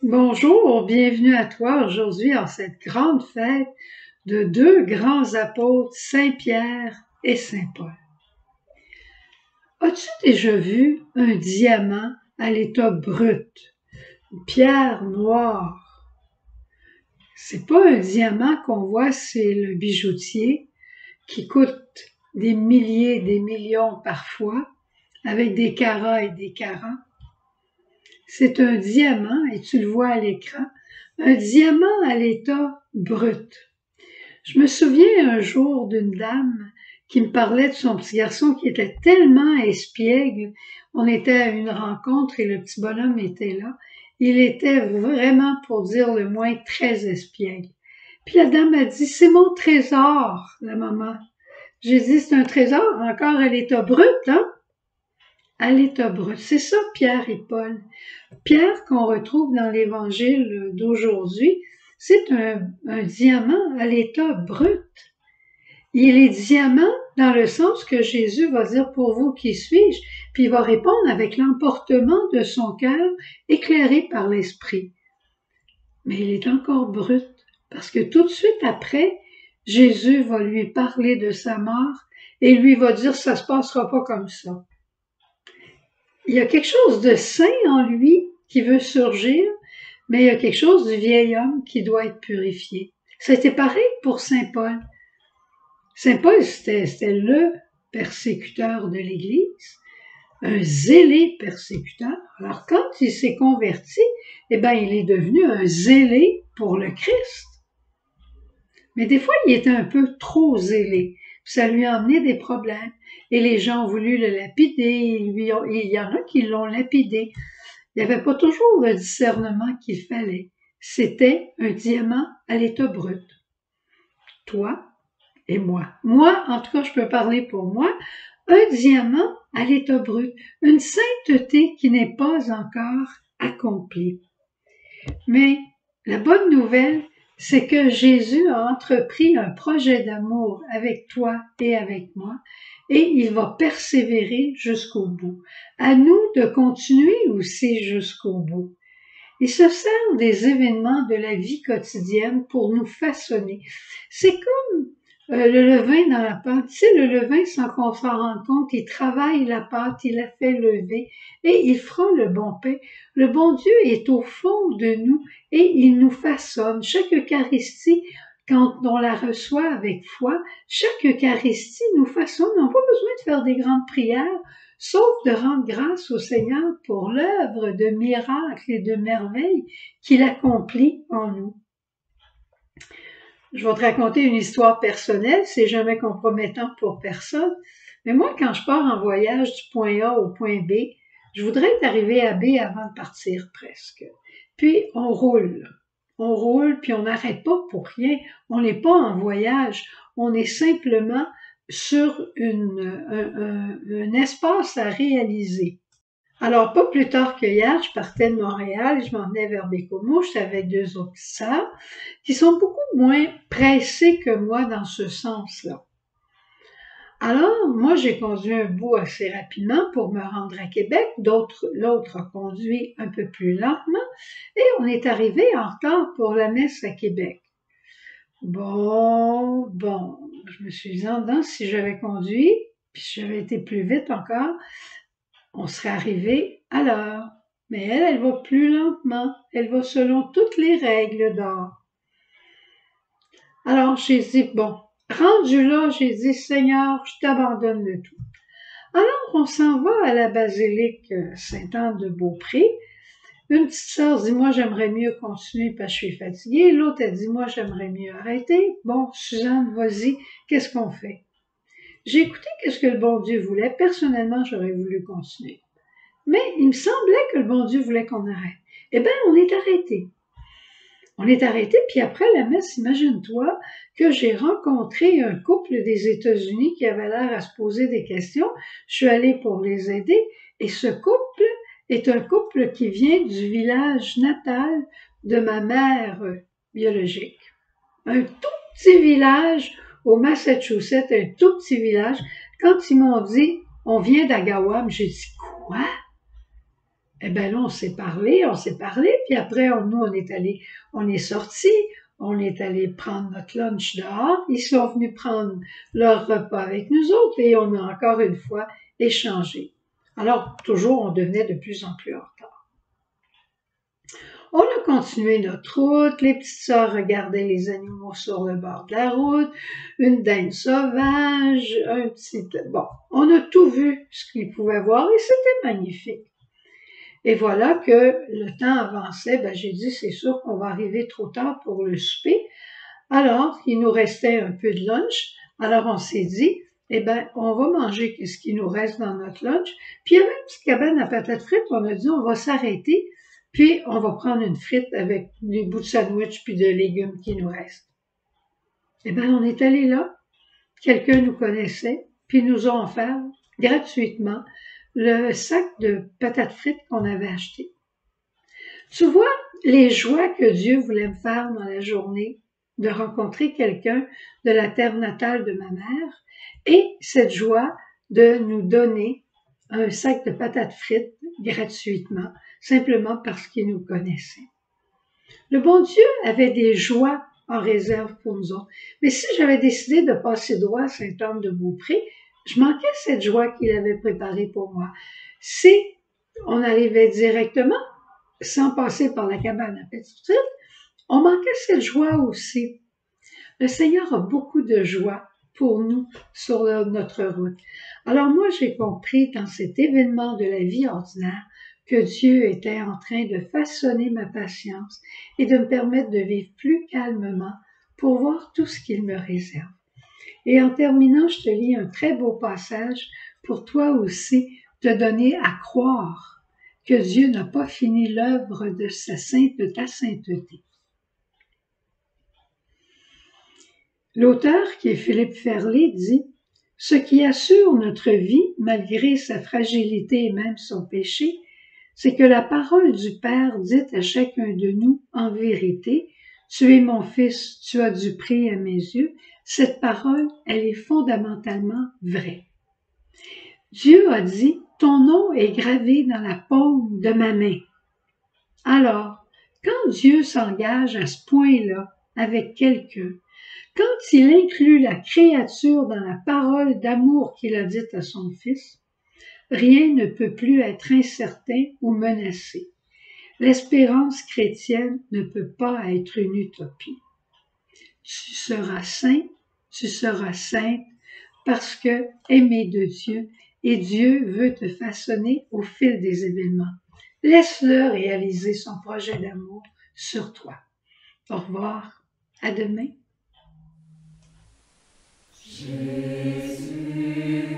Bonjour, bienvenue à toi aujourd'hui en cette grande fête de deux grands apôtres, Saint-Pierre et Saint-Paul. As-tu déjà vu un diamant à l'état brut, une pierre noire? C'est pas un diamant qu'on voit, c'est le bijoutier qui coûte des milliers, des millions parfois, avec des carats et des carats. C'est un diamant, et tu le vois à l'écran, un diamant à l'état brut. Je me souviens un jour d'une dame qui me parlait de son petit garçon qui était tellement espiègle. On était à une rencontre et le petit bonhomme était là. Il était vraiment, pour dire le moins, très espiègle. Puis la dame a dit, c'est mon trésor, la maman. J'ai dit, c'est un trésor encore à l'état brut, hein? À l'état brut. C'est ça, Pierre et Paul. Pierre, qu'on retrouve dans l'évangile d'aujourd'hui, c'est un diamant à l'état brut. Il est diamant dans le sens que Jésus va dire pour vous qui suis-je, puis il va répondre avec l'emportement de son cœur éclairé par l'Esprit. Mais il est encore brut, parce que tout de suite après, Jésus va lui parler de sa mort et lui va dire ça se passera pas comme ça. Il y a quelque chose de saint en lui qui veut surgir, mais il y a quelque chose du vieil homme qui doit être purifié. C'était pareil pour Saint Paul. Saint Paul, c'était le persécuteur de l'Église, un zélé persécuteur. Alors, quand il s'est converti, eh bien, il est devenu un zélé pour le Christ. Mais des fois, il était un peu trop zélé. Ça lui a amené des problèmes. Et les gens ont voulu le lapider. Il y en a qui l'ont lapidé. Il n'y avait pas toujours le discernement qu'il fallait. C'était un diamant à l'état brut. Toi et moi. Moi, en tout cas, je peux parler pour moi, un diamant à l'état brut, une sainteté qui n'est pas encore accomplie. Mais la bonne nouvelle, c'est que Jésus a entrepris un projet d'amour avec toi et avec moi, et il va persévérer jusqu'au bout. À nous de continuer aussi jusqu'au bout. Il se sert des événements de la vie quotidienne pour nous façonner. C'est comme le levain dans la pâte. Tu sais, le levain, sans qu'on s'en rende compte, il travaille la pâte, il la fait lever et il fera le bon pain. Le bon Dieu est au fond de nous et il nous façonne. Chaque Eucharistie, quand on la reçoit avec foi, chaque Eucharistie nous façonne. On n'a pas besoin de faire des grandes prières, sauf de rendre grâce au Seigneur pour l'œuvre de miracles et de merveilles qu'il accomplit en nous. Je vais te raconter une histoire personnelle, c'est jamais compromettant pour personne, mais moi, quand je pars en voyage du point A au point B, je voudrais être arrivé à B avant de partir presque. Puis on roule, puis on n'arrête pas pour rien, on n'est pas en voyage, on est simplement sur un espace à réaliser. Alors, pas plus tard que hier, je partais de Montréal et je m'en venais vers Bécomo. J'étais avec deux autres sœurs qui sont beaucoup moins pressées que moi dans ce sens-là. Alors, moi, j'ai conduit un bout assez rapidement pour me rendre à Québec. L'autre a conduit un peu plus lentement et on est arrivé en retard pour la messe à Québec. Bon, je me suis dit, non, si j'avais conduit, puis si j'avais été plus vite encore, on serait arrivé à l'heure. Mais elle va plus lentement. Elle va selon toutes les règles d'or. Alors, j'ai dit, bon, rendu là, j'ai dit, Seigneur, je t'abandonne le tout. Alors, on s'en va à la basilique Sainte-Anne-de-Beaupré. Une petite sœur dit, moi, j'aimerais mieux continuer parce que je suis fatiguée. L'autre, elle dit, moi, j'aimerais mieux arrêter. Bon, Suzanne, vas-y, qu'est-ce qu'on fait? J'ai écouté qu'est-ce que le bon Dieu voulait. Personnellement, j'aurais voulu continuer. Mais il me semblait que le bon Dieu voulait qu'on arrête. Eh bien, on est arrêté. On est arrêté, puis après la messe, imagine-toi que j'ai rencontré un couple des États-Unis qui avait l'air à se poser des questions. Je suis allée pour les aider, et ce couple est un couple qui vient du village natal de ma mère biologique. Un tout petit village au Massachusetts, un tout petit village. Quand ils m'ont dit, on vient d'Agawam, j'ai dit, quoi? Eh bien là, on s'est parlé, puis après, nous, on est sortis, on est allé prendre notre lunch dehors, ils sont venus prendre leur repas avec nous autres et on a encore une fois échangé. Alors, toujours, on devenait de plus en plus en retard. On a continué notre route, les petites sœurs regardaient les animaux sur le bord de la route, une dinde sauvage, bon, on a tout vu ce qu'ils pouvaient voir et c'était magnifique. Et voilà que le temps avançait, j'ai dit c'est sûr qu'on va arriver trop tard pour le souper. Alors, il nous restait un peu de lunch, alors on s'est dit, on va manger ce qui nous reste dans notre lunch. Puis il y avait une petite cabane à patates frites, on a dit on va s'arrêter, puis on va prendre une frite avec des bouts de sandwich puis de légumes qui nous restent. On est allé là, quelqu'un nous connaissait, puis nous a offert gratuitement le sac de patates frites qu'on avait acheté. Tu vois les joies que Dieu voulait me faire dans la journée, de rencontrer quelqu'un de la terre natale de ma mère, et cette joie de nous donner un sac de patates frites gratuitement, simplement parce qu'il nous connaissait. Le bon Dieu avait des joies en réserve pour nous autres. Mais si j'avais décidé de passer droit à Saint-Anne-de-Beaupré, je manquais cette joie qu'il avait préparée pour moi. Si on arrivait directement, sans passer par la cabane à patates frites, on manquait cette joie aussi. Le Seigneur a beaucoup de joie pour nous sur notre route. Alors moi, j'ai compris dans cet événement de la vie ordinaire que Dieu était en train de façonner ma patience et de me permettre de vivre plus calmement pour voir tout ce qu'il me réserve. Et en terminant, je te lis un très beau passage pour toi aussi te donner à croire que Dieu n'a pas fini l'œuvre de ta sainteté. L'auteur, qui est Philippe Ferlet, dit « Ce qui assure notre vie, malgré sa fragilité et même son péché, c'est que la parole du Père dit à chacun de nous en vérité, « Tu es mon fils, tu as du prix à mes yeux », cette parole, elle est fondamentalement vraie. Dieu a dit « Ton nom est gravé dans la paume de ma main ». Alors, quand Dieu s'engage à ce point-là avec quelqu'un, quand il inclut la créature dans la parole d'amour qu'il a dite à son Fils, rien ne peut plus être incertain ou menacé. L'espérance chrétienne ne peut pas être une utopie. Tu seras saint, tu seras sainte, parce que aimé de Dieu, et Dieu veut te façonner au fil des événements. Laisse-le réaliser son projet d'amour sur toi. Au revoir, à demain. Jésus,